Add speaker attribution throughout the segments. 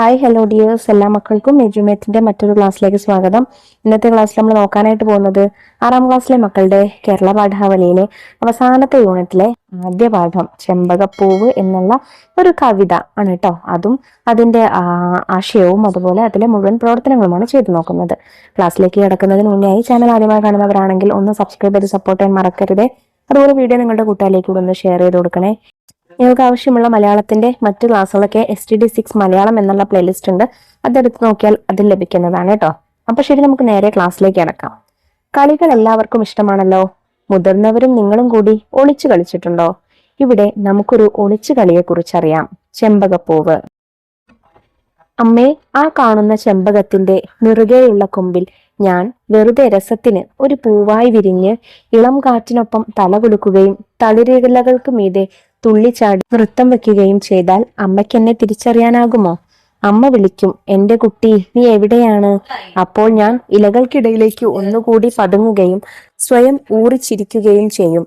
Speaker 1: Hi hello dears, എല്ലാ മക്കൾക്കും എജ്യുമേറ്റിന്റെ മറ്റൊരു ക്ലാസ്സിലേക്ക് സ്വാഗതം. ഇന്നത്തെ ക്ലാസ്സിൽ നമ്മൾ നോക്കാനായിട്ട് പോകുന്നത് 6ാം ക്ലാസ്സിലെ മക്കളുടെ കേരള പാഠാവലിയിലെ അവസാനത്തെ യൂണിറ്റിലെ ആദ്യ പാഠം ചെമ്പകപ്പൂവ് എന്നുള്ള ഒരു കവിത ആണ് കേട്ടോ. അതും അതിന്റെ ആശയവും അതുപോലെ അതിലെ മുഴുവൻ പ്രവർത്തനങ്ങളുമാണ് ചെയ്തു നോക്കുന്നത്. ക്ലാസ്സിലേക്ക് കിടക്കുന്നതിന് മുന്നേയായി ചാനൽ ആദ്യമായി കാണുന്നവരാണെങ്കിൽ ഒന്ന് സബ്സ്ക്രൈബ് ചെയ്ത് സപ്പോർട്ട് ചെയ്യാൻ മറക്കരുത്. അതുപോലെ വീഡിയോ നിങ്ങളുടെ കൂട്ടുകാരിലേക്ക് ഒന്ന് ഷെയർ ചെയ്ത് കൊടുക്കണേ. നിങ്ങൾക്ക് ആവശ്യമുള്ള മലയാളത്തിന്റെ മറ്റു ക്ലാസ്സുകളൊക്കെ STD6 മലയാളം എന്നുള്ള പ്ലേലിസ്റ്റ് ഉണ്ട്. അതെടുത്ത് നോക്കിയാൽ അതിൽ ലഭിക്കുന്നതാണ് കേട്ടോ. അപ്പൊ ശരി, നമുക്ക് നേരെ ക്ലാസ്സിലേക്ക് കിടക്കാം. കളികൾ എല്ലാവർക്കും ഇഷ്ടമാണല്ലോ. മുതിർന്നവരും നിങ്ങളും കൂടി ഒളിച്ചു കളിച്ചിട്ടുണ്ടോ? ഇവിടെ നമുക്കൊരു ഒളിച്ചു കളിയെ കുറിച്ചറിയാം. ചെമ്പകപ്പൂവ്. അമ്മേ, ആ കാണുന്ന ചെമ്പകത്തിന്റെ നിറുകെയുള്ള കൊമ്പിൽ ഞാൻ വെറുതെ രസത്തിന് ഒരു പൂവായി വിരിഞ്ഞ് ഇളം കാറ്റിനൊപ്പം തല കുലുക്കുകയും തളിരിലകൾക്ക് മീതെ തുള്ളിച്ചാടി നൃത്തം വെക്കുകയും ചെയ്താൽ അമ്മയ്ക്കെന്നെ തിരിച്ചറിയാനാകുമോ? അമ്മ വിളിക്കും, എന്റെ കുട്ടി നീ എവിടെയാണ്? അപ്പോൾ ഞാൻ ഇലകൾക്കിടയിലേക്ക് ഒന്നുകൂടി പതുങ്ങുകയും സ്വയം ഊറിച്ചിരിക്കുകയും ചെയ്യും.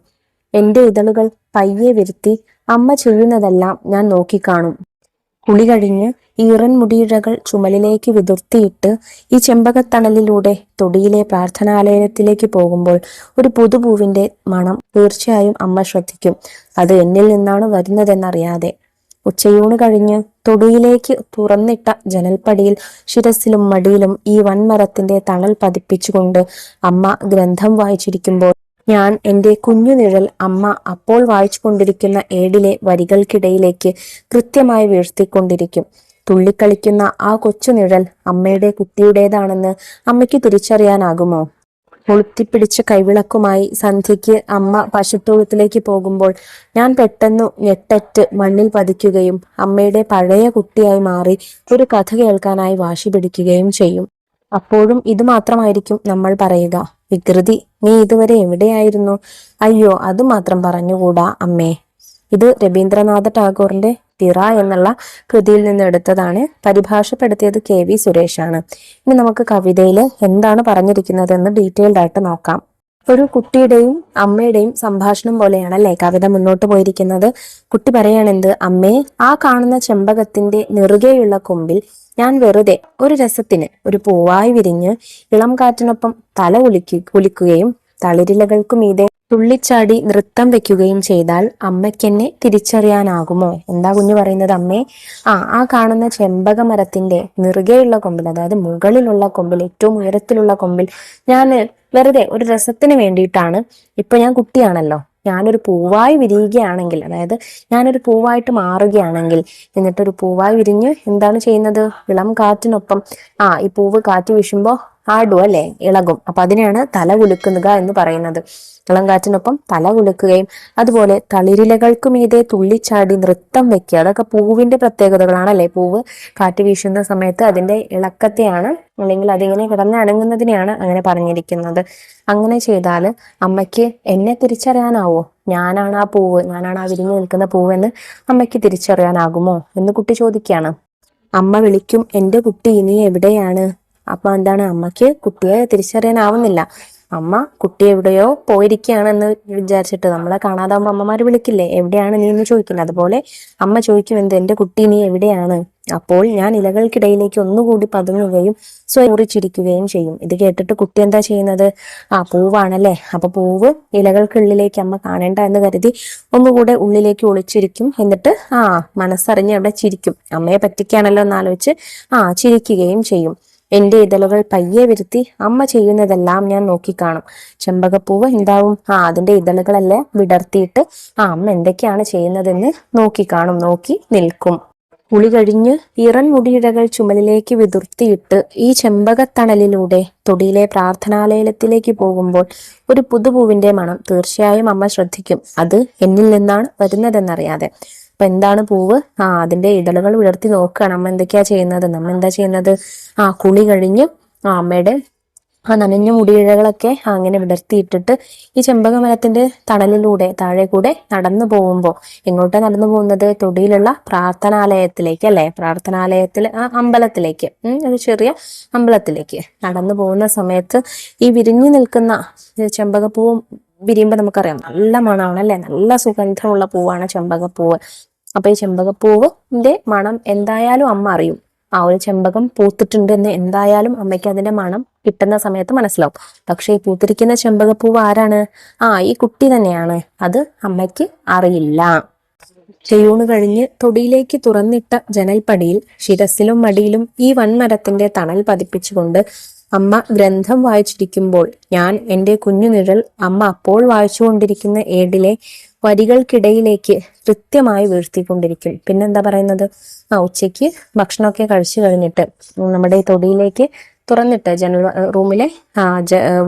Speaker 1: എന്റെ ഇതളുകൾ പയ്യെ വരുത്തി അമ്മ ചെയ്യുന്നതെല്ലാം ഞാൻ നോക്കിക്കാണും. കുളി കഴിഞ്ഞ് ഈറൻ മുടിയിഴകൾ ചുമലിലേക്ക് വിതുർത്തിയിട്ട് ഈ ചെമ്പകത്തണലിലൂടെ തൊടിയിലെ പ്രാർത്ഥനാലയത്തിലേക്ക് പോകുമ്പോൾ ഒരു പുതുപൂവിന്റെ മണം തീർച്ചയായും അമ്മ ശ്രദ്ധിക്കും. അത് എന്നിൽ നിന്നാണ് വരുന്നതെന്നറിയാതെ. ഉച്ചയൂണ് കഴിഞ്ഞ് തൊടിയിലേക്ക് തുറന്നിട്ട ജനൽപ്പടിയിൽ ശിരസിലും മടിയിലും ഈ വൻമരത്തിന്റെ തണൽ പതിപ്പിച്ചുകൊണ്ട് അമ്മ ഗ്രന്ഥം വായിച്ചിരിക്കുമ്പോൾ ഞാൻ എൻ്റെ കുഞ്ഞു നിഴൽ അമ്മ അപ്പോൾ വായിച്ചു കൊണ്ടിരിക്കുന്ന ഏടിലെ വരികൾക്കിടയിലേക്ക് കൃത്യമായി വീഴ്ത്തിക്കൊണ്ടിരിക്കും. തുള്ളിക്കളിക്കുന്ന ആ കൊച്ചു നിഴൽ അമ്മയുടെ കുട്ടിയുടേതാണെന്ന് അമ്മയ്ക്ക് തിരിച്ചറിയാനാകുമോ? കൊളുത്തിപ്പിടിച്ച കൈവിളക്കുമായി സന്ധ്യയ്ക്ക് അമ്മ പശുത്തൊഴുത്തിലേക്ക് പോകുമ്പോൾ ഞാൻ പെട്ടെന്നു ഞെട്ടറ്റ് മണ്ണിൽ പതിക്കുകയും അമ്മയുടെ പഴയ കുട്ടിയായി മാറി ഒരു കഥ കേൾക്കാനായി വാശി പിടിക്കുകയും ചെയ്യും. അപ്പോഴും ഇത് മാത്രമായിരിക്കും നമ്മൾ പറയുക, വികൃതി, നീ ഇതുവരെ എവിടെയായിരുന്നു? അയ്യോ, അത് മാത്രം പറഞ്ഞുകൂടാ അമ്മേ. ഇത് രവീന്ദ്രനാഥ ടാഗോറിന്റെ തിറ എന്നുള്ള കൃതിയിൽ നിന്ന് എടുത്തതാണ്. പരിഭാഷപ്പെടുത്തിയത് KV സുരേഷാണ്. ഇനി നമുക്ക് കവിതയിൽ എന്താണ് പറഞ്ഞിരിക്കുന്നതെന്ന് ഡീറ്റെയിൽഡ് ആയിട്ട് നോക്കാം. ഒരു കുട്ടിയുടെയും അമ്മയുടെയും സംഭാഷണം പോലെയാണ് അല്ലെ കവിത മുന്നോട്ട് പോയിരിക്കുന്നത്. കുട്ടി പറയാണെന്ത്, അമ്മേ, ആ കാണുന്ന ചെമ്പകത്തിന്റെ നെറുകെയുള്ള കൊമ്പിൽ ഞാൻ വെറുതെ ഒരു രസത്തിന് ഒരു പൂവായി വിരിഞ്ഞ് ഇളം കാറ്റിനൊപ്പം തല കുലിക്കുകയും തളിരിലകൾക്കു മീതെ തുള്ളിച്ചാടി നൃത്തം വെക്കുകയും ചെയ്താൽ അമ്മയ്ക്കെന്നെ തിരിച്ചറിയാനാകുമോ? എന്താ കുഞ്ഞു പറയുന്നത്? അമ്മേ, ആ കാണുന്ന ചെമ്പക മരത്തിന്റെ നെറുകെയുള്ള കൊമ്പിൽ, അതായത് മുകളിലുള്ള കൊമ്പിൽ, ഏറ്റവും ഉയരത്തിലുള്ള കൊമ്പിൽ ഞാൻ വെറുതെ ഒരു രസത്തിന് വേണ്ടിയിട്ടാണ്, ഇപ്പൊ ഞാൻ കുട്ടിയാണല്ലോ, ഞാനൊരു പൂവായി വിരിയുകയാണെങ്കിൽ, അതായത് ഞാനൊരു പൂവായിട്ട് മാറുകയാണെങ്കിൽ, എന്നിട്ടൊരു പൂവായി വിരിഞ്ഞ് എന്താണ് ചെയ്യുന്നത്? ഇളം കാറ്റിനൊപ്പം ഈ പൂവ് കാറ്റ് വീശുമ്പോ ആടും അല്ലെ, ഇളകും. അപ്പൊ അതിനെയാണ് തല കുലുക്കുക എന്ന് പറയുന്നത്. ഇളം കാറ്റിനൊപ്പം തല കുലുക്കുകയും അതുപോലെ തളിരിലകൾക്ക് മീതെ തുള്ളിച്ചാടി നൃത്തം വെക്കുക. അതൊക്കെ പൂവിന്റെ പ്രത്യേകതകളാണല്ലേ. പൂവ് കാറ്റ് വീശുന്ന സമയത്ത് അതിന്റെ ഇളക്കത്തെയാണ്, അല്ലെങ്കിൽ അതിങ്ങനെ കിടന്ന് അനങ്ങുന്നതിനെയാണ് അങ്ങനെ പറഞ്ഞിരിക്കുന്നത്. അങ്ങനെ ചെയ്താൽ അമ്മയ്ക്ക് എന്നെ തിരിച്ചറിയാനാവോ? ഞാനാണ് ആ പൂവ്, ഞാനാണ് ആ വിരിഞ്ഞു നിൽക്കുന്ന പൂവെന്ന് അമ്മയ്ക്ക് തിരിച്ചറിയാനാകുമോ എന്ന് കുട്ടി ചോദിക്കുകയാണ്. അമ്മ വിളിക്കും, എന്റെ കുട്ടി നീ എവിടെയാണ്? അപ്പൊ എന്താണ്, അമ്മയ്ക്ക് കുട്ടിയെ തിരിച്ചറിയാനാവുന്നില്ല. അമ്മ കുട്ടി എവിടെയോ പോയിരിക്കുകയാണെന്ന് വിചാരിച്ചിട്ട്, നമ്മളെ കാണാതാവുമ്പോ അമ്മമാര് വിളിക്കില്ലേ, എവിടെയാണ് നീ എന്ന് ചോദിക്കുന്നത്. അതുപോലെ അമ്മ ചോദിക്കും, എന്റെ കുട്ടി നീ എവിടെയാണ്? അപ്പോൾ ഞാൻ ഇലകൾക്കിടയിലേക്ക് ഒന്നുകൂടി പതുങ്ങുകയും സ്വയം ഊറിച്ചിരിക്കുകയും ചെയ്യും. ഇത് കേട്ടിട്ട് കുട്ടി എന്താ ചെയ്യുന്നത്? പൂവാണല്ലേ, അപ്പൊ പൂവ് ഇലകൾക്കുള്ളിലേക്ക് അമ്മ കാണേണ്ട എന്ന് കരുതി ഒന്നുകൂടെ ഉള്ളിലേക്ക് ഒളിച്ചിരിക്കും. എന്നിട്ട് മനസ്സറിഞ്ഞ് അവിടെ ചിരിക്കും. അമ്മയെ പറ്റിക്കാണല്ലോ എന്നാലോചിച്ച് ചിരിക്കുകയും ചെയ്യും. എന്റെ ഇതളുകൾ പയ്യെ വരുത്തി അമ്മ ചെയ്യുന്നതെല്ലാം ഞാൻ നോക്കിക്കാണും. ചെമ്പകപ്പൂവ് എന്താവും? അതിന്റെ ഇതളുകളെല്ലാം വിടർത്തിയിട്ട് അമ്മ എന്തൊക്കെയാണ് ചെയ്യുന്നതെന്ന് നോക്കിക്കാണും, നോക്കി നിൽക്കും. കുളി കഴിഞ്ഞ് ഇറൻ മുടിയിഴകൾ ചുമലിലേക്ക് വിതുർത്തിയിട്ട് ഈ ചെമ്പകത്തണലിലൂടെ തൊടിയിലെ പ്രാർത്ഥനാലയത്തിലേക്ക് പോകുമ്പോൾ ഒരു പുതുപൂവിന്റെ മണം തീർച്ചയായും അമ്മ ശ്രദ്ധിക്കും. അത് എന്നിൽ നിന്നാണ് വരുന്നതെന്നറിയാതെ. അപ്പൊ എന്താണ് പൂവ്? അതിന്റെ ഇതളുകൾ വിടർത്തി നോക്കുകയാണ് അമ്മ എന്തൊക്കെയാ ചെയ്യുന്നത്. നമ്മ എന്താ ചെയ്യുന്നത്? കുളി കഴിഞ്ഞ് അമ്മയുടെ നനഞ്ഞ മുടിയിഴകളൊക്കെ അങ്ങനെ വിടർത്തിയിട്ടിട്ട് ഈ ചെമ്പകമരത്തിന്റെ തണലിലൂടെ താഴെ കൂടെ നടന്നു പോകുമ്പോൾ, എങ്ങോട്ടാ നടന്നു പോകുന്നത്? തൊടിയിലുള്ള പ്രാർത്ഥനാലയത്തിലേക്ക് അല്ലെ, പ്രാർത്ഥനാലയത്തിൽ അമ്പലത്തിലേക്ക്, ഒരു ചെറിയ അമ്പലത്തിലേക്ക് നടന്നു പോകുന്ന സമയത്ത് ഈ വിരിഞ്ഞു നിൽക്കുന്ന ചെമ്പകപ്പൂവും വിരിയുമ്പോൾ നമുക്കറിയാം നല്ല മണമാണ് അല്ലെ, നല്ല സുഗന്ധമുള്ള പൂവാണ് ചെമ്പകപ്പൂവ്. അപ്പൊ ഈ ചെമ്പകപ്പൂവിന്റെ മണം എന്തായാലും അമ്മ അറിയും. ഒരു ചെമ്പകം പൂത്തിട്ടുണ്ട് എന്ന് എന്തായാലും അമ്മയ്ക്ക് അതിന്റെ മണം കിട്ടുന്ന സമയത്ത് മനസ്സിലാവും. പക്ഷെ ഈ പൂത്തിരിക്കുന്ന ചെമ്പകപ്പൂവ് ആരാണ്? ഈ കുട്ടി തന്നെയാണ്. അത് അമ്മയ്ക്ക് അറിയില്ല. ചെയ്യൂണ് കഴിഞ്ഞ് തൊടിയിലേക്ക് തുറന്നിട്ട ജനൽപ്പടിയിൽ ശിരസിലും മടിയിലും ഈ വൻമരത്തിന്റെ തണൽ പതിപ്പിച്ചുകൊണ്ട് അമ്മ ഗ്രന്ഥം വായിച്ചിരിക്കുമ്പോൾ ഞാൻ എൻ്റെ കുഞ്ഞു നിഴൽ അമ്മ അപ്പോൾ വായിച്ചുകൊണ്ടിരിക്കുന്ന ഏടിലെ വരികൾക്കിടയിലേക്ക് കൃത്യമായി വീഴ്ത്തിക്കൊണ്ടിരിക്കും. പിന്നെന്താ പറയുന്നത്? ഉച്ചയ്ക്ക് ഭക്ഷണമൊക്കെ കഴിച്ചു കഴിഞ്ഞിട്ട് നമ്മുടെ ഈ തൊടിയിലേക്ക് തുറന്നിട്ട് റൂമിലെ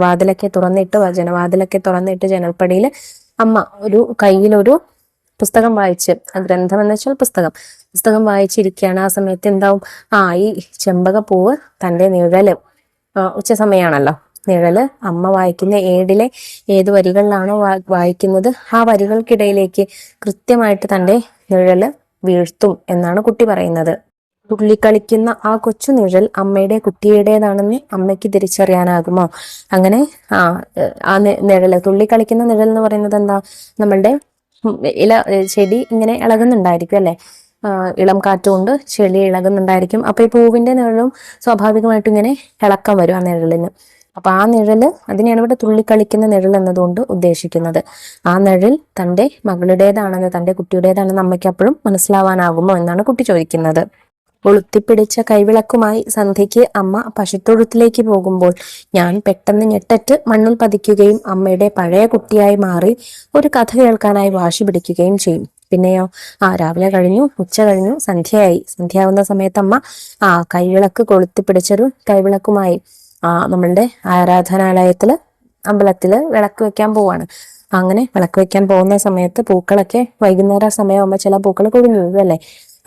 Speaker 1: വാതിലൊക്കെ തുറന്നിട്ട് ജനവാതിലൊക്കെ തുറന്നിട്ട് ജനൽപ്പടിയിൽ അമ്മ കയ്യിലൊരു പുസ്തകം വായിച്ച്, ഗ്രന്ഥം എന്ന് വെച്ചാൽ പുസ്തകം വായിച്ചിരിക്കുകയാണ്. ആ സമയത്ത് എന്താവും? ഈ ചെമ്പകപ്പൂവ് തൻ്റെ നിഴല്, ഉച്ച സമയമാണല്ലോ, നിഴല് അമ്മ വായിക്കുന്ന ഏടിലെ ഏത് വരികളിലാണോ വായിക്കുന്നത് ആ വരികൾക്കിടയിലേക്ക് കൃത്യമായിട്ട് തൻ്റെ നിഴല് വീഴ്ത്തും എന്നാണ് കുട്ടി പറയുന്നത്. തുള്ളിക്കളിക്കുന്ന ആ കൊച്ചു നിഴൽ അമ്മയുടെ കുട്ടിയുടേതാണെന്ന് അമ്മയ്ക്ക് തിരിച്ചറിയാനാകുമോ? അങ്ങനെ നിഴല്, തുള്ളിക്കളിക്കുന്ന നിഴൽ എന്ന് പറയുന്നത് എന്താ? നമ്മളുടെ ചെടി ഇങ്ങനെ ഇളകുന്നുണ്ടായിരിക്കും അല്ലെ, ഇളം കാറ്റുകൊണ്ട് ചെടി ഇളകുന്നുണ്ടായിരിക്കും. അപ്പൊ ഈ പൂവിന്റെ നിഴലും സ്വാഭാവികമായിട്ടും ഇങ്ങനെ ഇളക്കം വരും ആ നിഴലിന്. അപ്പൊ ആ നിഴല്, അതിനെയാണ് ഇവിടെ തുള്ളിക്കളിക്കുന്ന നിഴൽ എന്നതുകൊണ്ട് ഉദ്ദേശിക്കുന്നത്. ആ നിഴൽ തന്റെ മകളുടേതാണെന്ന്, തന്റെ കുട്ടിയുടേതാണെന്ന് അമ്മയ്ക്ക് അപ്പോഴും മനസ്സിലാവാനാകുമോ എന്നാണ് കുട്ടി ചോദിക്കുന്നത്. കൊളുത്തിപ്പിടിച്ച കൈവിളക്കുമായി സന്ധ്യയ്ക്ക് അമ്മ പശുത്തൊഴുത്തിലേക്ക് പോകുമ്പോൾ ഞാൻ പെട്ടെന്ന് ഞെട്ടറ്റ് മണ്ണിൽ പതിക്കുകയും അമ്മയുടെ പഴയ കുട്ടിയായി മാറി ഒരു കഥ കേൾക്കാനായി വാശി പിടിക്കുകയും ചെയ്യും. പിന്നെയോ രാവിലെ കഴിഞ്ഞു, ഉച്ച കഴിഞ്ഞു, സന്ധ്യയായി. സന്ധ്യയാവുന്ന സമയത്ത് അമ്മ കൈവിളക്ക് കൊളുത്തിപ്പിടിച്ചൊരു കൈവിളക്കുമായി നമ്മളുടെ ആരാധനാലയത്തില്, അമ്പലത്തില് വിളക്ക് വെക്കാൻ പോവാണ്. അങ്ങനെ വിളക്ക് വെക്കാൻ പോകുന്ന സമയത്ത് പൂക്കളൊക്കെ വൈകുന്നേരം സമയമാകുമ്പോൾ ചില പൂക്കൾ കൊഴിഞ്ഞു വീഴും അല്ലെ.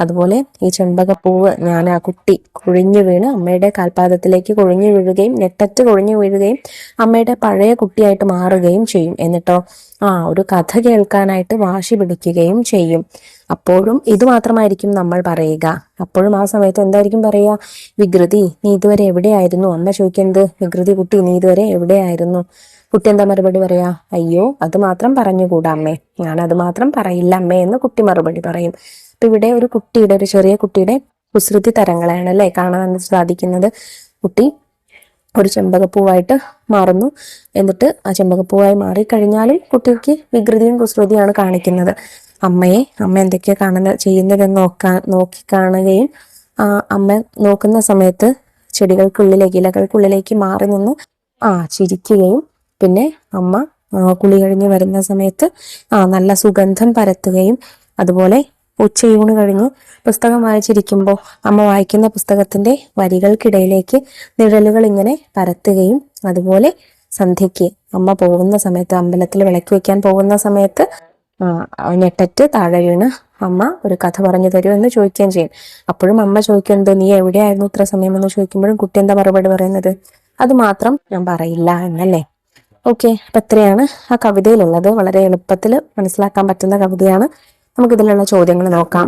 Speaker 1: അതുപോലെ ഈ ചെമ്പകപ്പൂവ്, ആ കുട്ടി കൊഴിഞ്ഞു വീണ് അമ്മയുടെ കാൽപാദത്തിലേക്ക് കൊഴിഞ്ഞു വീഴുകയും നെട്ടറ്റ് കൊഴിഞ്ഞു വീഴുകയും അമ്മയുടെ പഴയ കുട്ടിയായിട്ട് മാറുകയും ചെയ്യും. എന്നിട്ടോ ഒരു കഥ കേൾക്കാനായിട്ട് വാശി പിടിക്കുകയും ചെയ്യും. അപ്പോഴും ഇത് മാത്രമായിരിക്കും നമ്മൾ പറയുക. അപ്പോഴും ആ സമയത്ത് എന്തായിരിക്കും പറയുക? വികൃതി, നീ ഇതുവരെ എവിടെയായിരുന്നു? അമ്മ ചോദിക്കുന്നത്, വികൃതി കുട്ടി, നീ ഇതുവരെ എവിടെയായിരുന്നു? കുട്ടി എന്താ മറുപടി പറയാ? അയ്യോ, അത് മാത്രം പറഞ്ഞുകൂടാ അമ്മേ, ഞാൻ അത് മാത്രം പറയില്ല അമ്മേ എന്ന് കുട്ടി മറുപടി പറയും. അപ്പൊ ഇവിടെ ഒരു ചെറിയ കുട്ടിയുടെ കുസൃതി തരങ്ങളാണ് അല്ലെ കാണാൻ സാധിക്കുന്നത്. കുട്ടി ഒരു ചെമ്പകപ്പൂവായിട്ട് മാറുന്നു. എന്നിട്ട് ആ ചെമ്പകപ്പൂവായി മാറിക്കഴിഞ്ഞാലും കുട്ടിക്ക് വികൃതിയും കുസൃതിയാണ് കാണിക്കുന്നത്. അമ്മ എന്തൊക്കെയാ ചെയ്യുന്നതെന്ന് നോക്കി കാണുകയും അമ്മ നോക്കുന്ന സമയത്ത് ഇലകൾക്കുള്ളിലേക്ക് മാറി നിന്ന് ചിരിക്കുകയും, പിന്നെ അമ്മ കുളി കഴിഞ്ഞ് വരുന്ന സമയത്ത് നല്ല സുഗന്ധം പരത്തുകയും, അതുപോലെ ഉച്ചയൂണ് കഴിഞ്ഞ് പുസ്തകം വായിച്ചിരിക്കുമ്പോൾ അമ്മ വായിക്കുന്ന പുസ്തകത്തിന്റെ വരികൾക്കിടയിലേക്ക് നിഴലുകൾ ഇങ്ങനെ പരത്തുകയും, അതുപോലെ സന്ധ്യയ്ക്ക് അമ്മ പോകുന്ന സമയത്ത്, അമ്പലത്തിൽ വിളക്ക് വെക്കാൻ പോകുന്ന സമയത്ത് ഞെട്ടറ്റ് താഴെ വീണ് അമ്മ ഒരു കഥ പറഞ്ഞു തരൂ എന്ന് ചോദിക്കുകയും ചെയ്യും. അപ്പോഴും അമ്മ ചോദിക്കുന്നത്, നീ എവിടെയായിരുന്നു ഇത്ര സമയം എന്ന് ചോദിക്കുമ്പോഴും കുട്ടി എന്താ മറുപടി പറയുന്നത്? അത് മാത്രം ഞാൻ പറയില്ല എന്നല്ലേ. ഓക്കെ, അപ്പൊ ഇത്രയാണ് ആ കവിതയിലുള്ളത്. വളരെ എളുപ്പത്തിൽ മനസ്സിലാക്കാൻ പറ്റുന്ന കവിതയാണ്. നമുക്കിതിലുള്ള ചോദ്യങ്ങൾ നോക്കാം.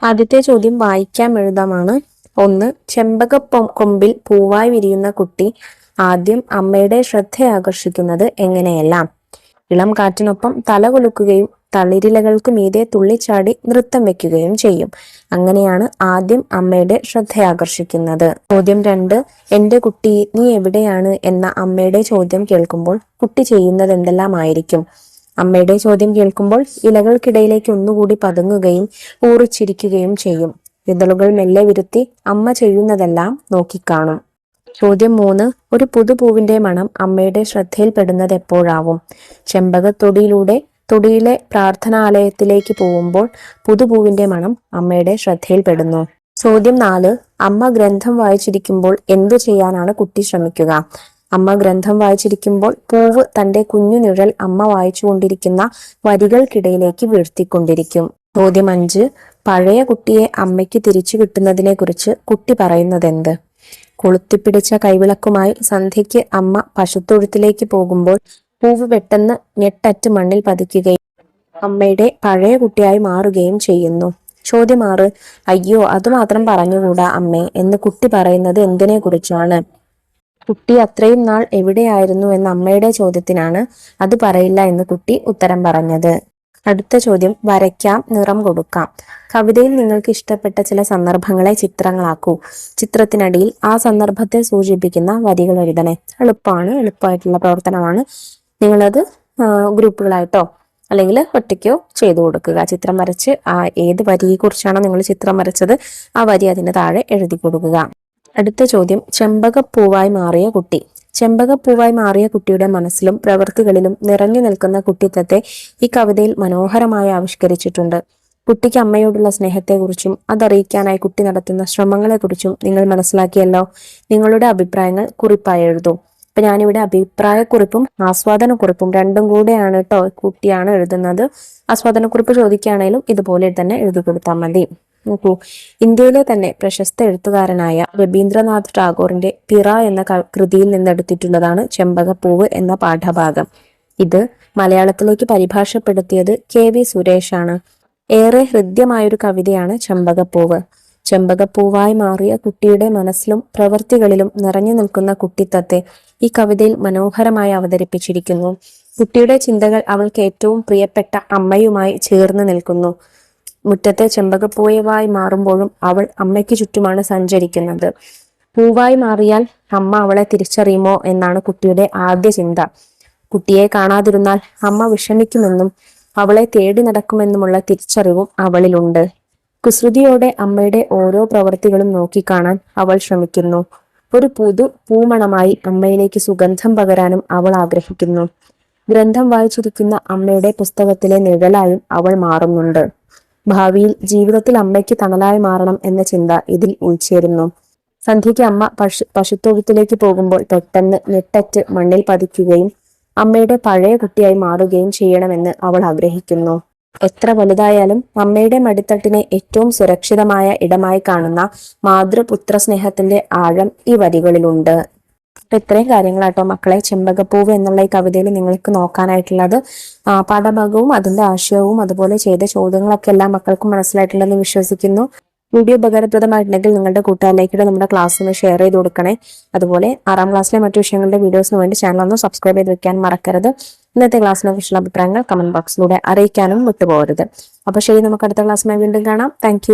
Speaker 1: ആദ്യത്തെ ചോദ്യം വായിക്കാം എഴുതാമാണ്. 1. ചെമ്പക കൊമ്പിൽ പൂവായി വിരിയുന്ന കുട്ടി ആദ്യം അമ്മയുടെ ശ്രദ്ധയാകർഷിക്കുന്നത് എങ്ങനെയെല്ലാം? ഇളം കാറ്റിനൊപ്പം തല കുലുക്കുകയും തളിരിലകൾക്ക് മീതെ തുള്ളിച്ചാടി നൃത്തം വെക്കുകയും ചെയ്യും. അങ്ങനെയാണ് ആദ്യം അമ്മയുടെ ശ്രദ്ധയാകർഷിക്കുന്നത്. ചോദ്യം 2. എന്റെ കുട്ടി, നീ എവിടെയാണ് എന്ന അമ്മയുടെ ചോദ്യം കേൾക്കുമ്പോൾ കുട്ടി ചെയ്യുന്നത് എന്തെല്ലാമായിരിക്കും? അമ്മയുടെ ചോദ്യം കേൾക്കുമ്പോൾ ഇലകൾക്കിടയിലേക്ക് ഒന്നുകൂടി പതുങ്ങുകയും ഊറിച്ചിരിക്കുകയും ചെയ്യും. ഇതളുകൾ മെല്ലെ വിരുത്തി അമ്മ ചെയ്യുന്നതെല്ലാം നോക്കിക്കാണും. ചോദ്യം 3. ഒരു പുതുപൂവിന്റെ മണം അമ്മയുടെ ശ്രദ്ധയിൽപ്പെടുന്നത് എപ്പോഴാവും? തൊടിയിലെ പ്രാർത്ഥനാലയത്തിലേക്ക് പോകുമ്പോൾ പുതുപൂവിന്റെ മണം അമ്മയുടെ ശ്രദ്ധയിൽപ്പെടുന്നു. ചോദ്യം 4. അമ്മ ഗ്രന്ഥം വായിച്ചിരിക്കുമ്പോൾ എന്തു ചെയ്യാനാണ് കുട്ടി ശ്രമിക്കുക? അമ്മ ഗ്രന്ഥം വായിച്ചിരിക്കുമ്പോൾ പൂവ് തന്റെ കുഞ്ഞു നിഴൽ അമ്മ വായിച്ചുകൊണ്ടിരിക്കുന്ന വരികൾക്കിടയിലേക്ക് വീഴ്ത്തിക്കൊണ്ടിരിക്കും. ചോദ്യം 5. പഴയ കുട്ടിയെ അമ്മയ്ക്ക് തിരിച്ചു കിട്ടുന്നതിനെ കുറിച്ച് കുട്ടി പറയുന്നതെന്ത്? കൊളുത്തിപ്പിടിച്ച കൈവിളക്കുമായി സന്ധ്യയ്ക്ക് അമ്മ പശുത്തൊഴുത്തിലേക്ക് പോകുമ്പോൾ പൂവ് പെട്ടെന്ന് ഞെട്ടറ്റ് മണ്ണിൽ പതിക്കുകയും അമ്മയുടെ പഴയ കുട്ടിയായി മാറുകയും ചെയ്യുന്നു. ചോദ്യം 6. അയ്യോ, അത് മാത്രം പറഞ്ഞുകൂടാ അമ്മേ എന്ന് കുട്ടി പറയുന്നത് എന്തിനെ കുറിച്ചാണ്? കുട്ടി അത്രയും നാൾ എവിടെയായിരുന്നു എന്ന അമ്മയുടെ ചോദ്യത്തിനാണ് അത് പറയില്ല എന്ന് കുട്ടി ഉത്തരം പറഞ്ഞത്. അടുത്ത ചോദ്യം, വരയ്ക്കാം, നിറം കൊടുക്കാം. കവിതയിൽ നിങ്ങൾക്ക് ഇഷ്ടപ്പെട്ട ചില സന്ദർഭങ്ങളെ ചിത്രങ്ങളാക്കൂ. ചിത്രത്തിനടിയിൽ ആ സന്ദർഭത്തെ സൂചിപ്പിക്കുന്ന വരികൾ എഴുതണേ. എളുപ്പമായിട്ടുള്ള പ്രവർത്തനമാണ്. നിങ്ങളത് ഗ്രൂപ്പുകളായിട്ടോ അല്ലെങ്കിൽ ഒറ്റയ്ക്കോ ചെയ്തു കൊടുക്കുക. ചിത്രം വരച്ച് ഏത് വരിയെ കുറിച്ചാണോ നിങ്ങൾ ചിത്രം വരച്ചത് ആ വരി അതിന് താഴെ എഴുതി കൊടുക്കുക. അടുത്ത ചോദ്യം, ചെമ്പകപ്പൂവായി മാറിയ കുട്ടി. ചെമ്പകപ്പൂവായി മാറിയ കുട്ടിയുടെ മനസ്സിലും പ്രവൃത്തികളിലും നിറഞ്ഞു നിൽക്കുന്ന കുട്ടിത്തത്തെ ഈ കവിതയിൽ മനോഹരമായി ആവിഷ്കരിച്ചിട്ടുണ്ട്. കുട്ടിക്ക് അമ്മയോടുള്ള സ്നേഹത്തെക്കുറിച്ചും അതറിയിക്കാനായി കുട്ടി നടത്തുന്ന ശ്രമങ്ങളെക്കുറിച്ചും നിങ്ങൾ മനസ്സിലാക്കിയല്ലോ. നിങ്ങളുടെ അഭിപ്രായങ്ങൾ കുറിപ്പായി എഴുതൂ. അപ്പൊ ഞാനിവിടെ അഭിപ്രായക്കുറിപ്പും ആസ്വാദനക്കുറിപ്പും രണ്ടും കൂടെയാണ് കേട്ടോ കുട്ടിയാണ് എഴുതുന്നത്. ആസ്വാദനക്കുറിപ്പ് ചോദിക്കുകയാണെങ്കിലും ഇതുപോലെ തന്നെ എഴുതി കൊടുത്താൽ മതി. നോക്കൂ, ഇന്ത്യയിലെ തന്നെ പ്രശസ്ത എഴുത്തുകാരനായ രവീന്ദ്രനാഥ് ടാഗോറിന്റെ പിറ എന്ന കൃതിയിൽ നിന്നെടുത്തിട്ടുള്ളതാണ് ചെമ്പകപ്പൂവ് എന്ന പാഠഭാഗം. ഇത് മലയാളത്തിലേക്ക് പരിഭാഷപ്പെടുത്തിയത് KV സുരേഷാണ്. ഏറെ ഹൃദ്യമായൊരു കവിതയാണ് ചെമ്പകപ്പൂവ്. ചെമ്പകപ്പൂവായി മാറിയ കുട്ടിയുടെ മനസ്സിലും പ്രവൃത്തികളിലും നിറഞ്ഞു നിൽക്കുന്ന കുട്ടിത്തത്തെ ഈ കവിതയിൽ മനോഹരമായി അവതരിപ്പിച്ചിരിക്കുന്നു. കുട്ടിയുടെ ചിന്തകൾ അവൾക്ക് ഏറ്റവും പ്രിയപ്പെട്ട അമ്മയുമായി ചേർന്ന് നിൽക്കുന്നു. മുറ്റത്തെ ചെമ്പകപ്പൂവായി മാറുമ്പോഴും അവൾ അമ്മയ്ക്ക് ചുറ്റുമാണ് സഞ്ചരിക്കുന്നത്. പൂവായി മാറിയാൽ അമ്മ അവളെ തിരിച്ചറിയുമോ എന്നാണ് കുട്ടിയുടെ ആദ്യ ചിന്ത. കുട്ടിയെ കാണാതിരുന്നാൽ അമ്മ വിഷമിക്കുമെന്നും അവളെ തേടി നടക്കുമെന്നുമുള്ള തിരിച്ചറിവും അവളിലുണ്ട്. കുസൃതിയോടെ അമ്മയുടെ ഓരോ പ്രവൃത്തികളും നോക്കിക്കാണാൻ അവൾ ശ്രമിക്കുന്നു. ഒരു പൂമണമായി അമ്മയിലേക്ക് സുഗന്ധം പകരാനും അവൾ ആഗ്രഹിക്കുന്നു. ഗ്രന്ഥം വായിച്ചിരിക്കുന്ന അമ്മയുടെ പുസ്തകത്തിലെ നിഴലായും അവൾ മാറുന്നുണ്ട്. ഭാവിയിൽ ജീവിതത്തിൽ അമ്മയ്ക്ക് തണലായി മാറണം എന്ന ചിന്ത ഇതിൽ ഉൾച്ചേരുന്നു. സന്ധ്യയ്ക്ക് അമ്മ പശുത്തൊഴുത്തിലേക്ക് പോകുമ്പോൾ പെട്ടെന്ന് ഞെട്ടറ്റ് മണ്ണിൽ പതിക്കുകയും അമ്മയുടെ പഴയ കുട്ടിയായി മാറുകയും ചെയ്യണമെന്ന് അവൾ ആഗ്രഹിക്കുന്നു. എത്ര വലുതായാലും അമ്മയുടെ മടിത്തട്ടിനെ ഏറ്റവും സുരക്ഷിതമായ ഇടമായി കാണുന്ന മാതൃപുത്ര സ്നേഹത്തിന്റെ ആഴം ഈ വരികളിലുണ്ട്. ഇത്രയും കാര്യങ്ങളാട്ടോ മക്കളെ ചെമ്പകപ്പൂവ് എന്നുള്ള ഈ കവിതയിൽ നിങ്ങൾക്ക് നോക്കാനായിട്ടുള്ളത്. പാഠഭാഗവും അതിന്റെ ആശയവും അതുപോലെ ചെയ്ത ചോദ്യങ്ങളൊക്കെ എല്ലാ മക്കൾക്കും മനസ്സിലായിട്ടുണ്ടെന്ന് വിശ്വസിക്കുന്നു. വീഡിയോ ഉപകാരപ്രദമായിട്ടുണ്ടെങ്കിൽ നിങ്ങളുടെ കൂട്ടുകാരിലേക്ക് നമ്മുടെ ക്ലാസ്സിന് ഷെയർ ചെയ്ത് കൊടുക്കണേ. അതുപോലെ 6ാം ക്ലാസ്സിലെ മറ്റു വിഷയങ്ങളുടെ വീഡിയോസിന് വേണ്ടി ചാനൽ ഒന്ന് സബ്സ്ക്രൈബ് ചെയ്ത് വെക്കാൻ മറക്കരുത്. ഇന്നത്തെ ക്ലാസ്സിനെ കുറിച്ചുള്ള അഭിപ്രായങ്ങൾ കമന്റ് ബോക്സിലൂടെ അറിയിക്കാനും വിട്ടുപോകരുത്. അപ്പൊ ശരി, നമുക്ക് അടുത്ത ക്ലാസ്സിനായി വീണ്ടും കാണാം. താങ്ക്